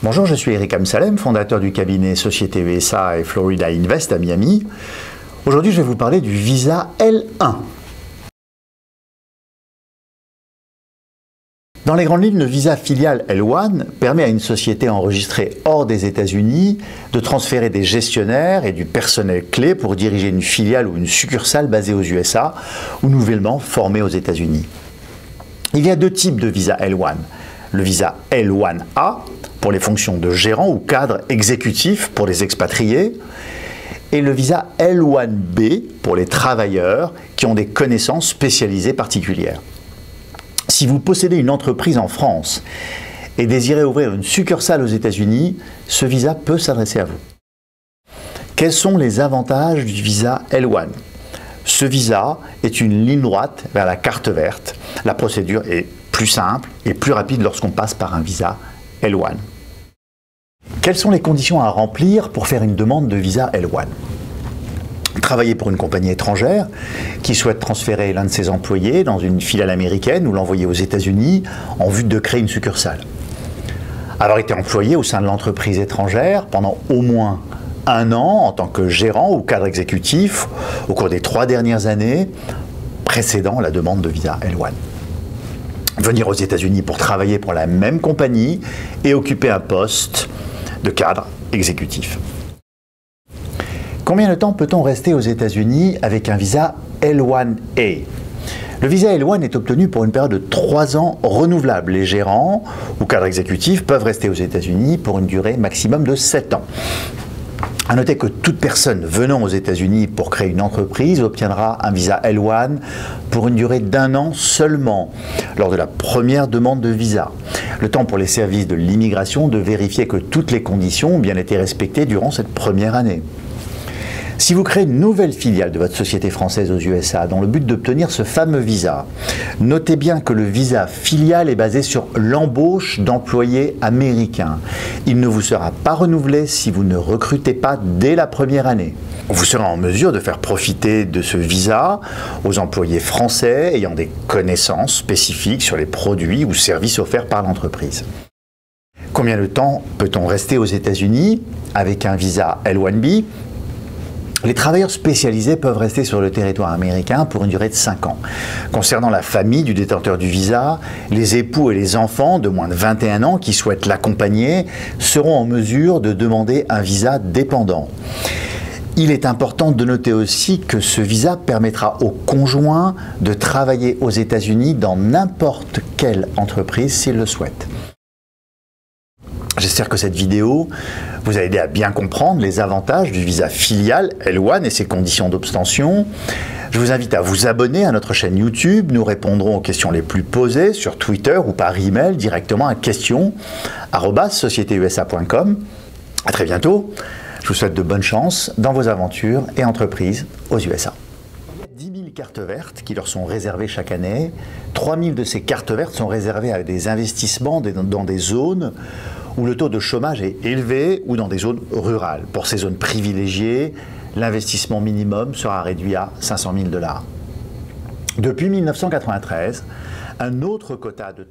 Bonjour, je suis Eric Amsalem, fondateur du cabinet Société USA et Florida Invest à Miami. Aujourd'hui, je vais vous parler du visa L1. Dans les grandes lignes, le visa filial L1 permet à une société enregistrée hors des États-Unis de transférer des gestionnaires et du personnel clé pour diriger une filiale ou une succursale basée aux USA ou nouvellement formée aux États-Unis. Il y a deux types de visa L1. Le visa L1A pour les fonctions de gérant ou cadre exécutif pour les expatriés et le visa L1B pour les travailleurs qui ont des connaissances spécialisées particulières. Si vous possédez une entreprise en France et désirez ouvrir une succursale aux États-Unis, ce visa peut s'adresser à vous. Quels sont les avantages du visa L1 ? Ce visa est une ligne droite vers la carte verte. La procédure est plus simple et plus rapide lorsqu'on passe par un visa L1. Quelles sont les conditions à remplir pour faire une demande de visa L1 ? Travailler pour une compagnie étrangère qui souhaite transférer l'un de ses employés dans une filiale américaine ou l'envoyer aux États-Unis en vue de créer une succursale. Avoir été employé au sein de l'entreprise étrangère pendant au moins 1 an en tant que gérant ou cadre exécutif au cours des 3 dernières années précédant la demande de visa L1. Venir aux États-Unis pour travailler pour la même compagnie et occuper un poste de cadre exécutif. Combien de temps peut-on rester aux États-Unis avec un visa L1A ? Le visa L1 est obtenu pour une période de 3 ans renouvelable. Les gérants ou cadres exécutifs peuvent rester aux États-Unis pour une durée maximum de 7 ans. À noter que toute personne venant aux États-Unis pour créer une entreprise obtiendra un visa L1 pour une durée d'1 an seulement lors de la première demande de visa. Le temps pour les services de l'immigration de vérifier que toutes les conditions ont bien été respectées durant cette première année. Si vous créez une nouvelle filiale de votre société française aux USA dans le but d'obtenir ce fameux visa, notez bien que le visa filial est basé sur l'embauche d'employés américains. Il ne vous sera pas renouvelé si vous ne recrutez pas dès la première année. Vous serez en mesure de faire profiter de ce visa aux employés français ayant des connaissances spécifiques sur les produits ou services offerts par l'entreprise. Combien de temps peut-on rester aux États-Unis avec un visa L1B ? Les travailleurs spécialisés peuvent rester sur le territoire américain pour une durée de 5 ans. Concernant la famille du détenteur du visa, les époux et les enfants de moins de 21 ans qui souhaitent l'accompagner seront en mesure de demander un visa dépendant. Il est important de noter aussi que ce visa permettra aux conjoints de travailler aux États-Unis dans n'importe quelle entreprise s'ils le souhaitent. J'espère que cette vidéo vous a aidé à bien comprendre les avantages du visa filial L1 et ses conditions d'obtention. Je vous invite à vous abonner à notre chaîne YouTube. Nous répondrons aux questions les plus posées sur Twitter ou par email directement à questions@sociétéusa.com. À très bientôt. Je vous souhaite de bonnes chances dans vos aventures et entreprises aux USA. 10 000 cartes vertes qui leur sont réservées chaque année. 3 000 de ces cartes vertes sont réservées à des investissements dans des zones où le taux de chômage est élevé ou dans des zones rurales. Pour ces zones privilégiées, l'investissement minimum sera réduit à 500 000 $. Depuis 1993, un autre quota de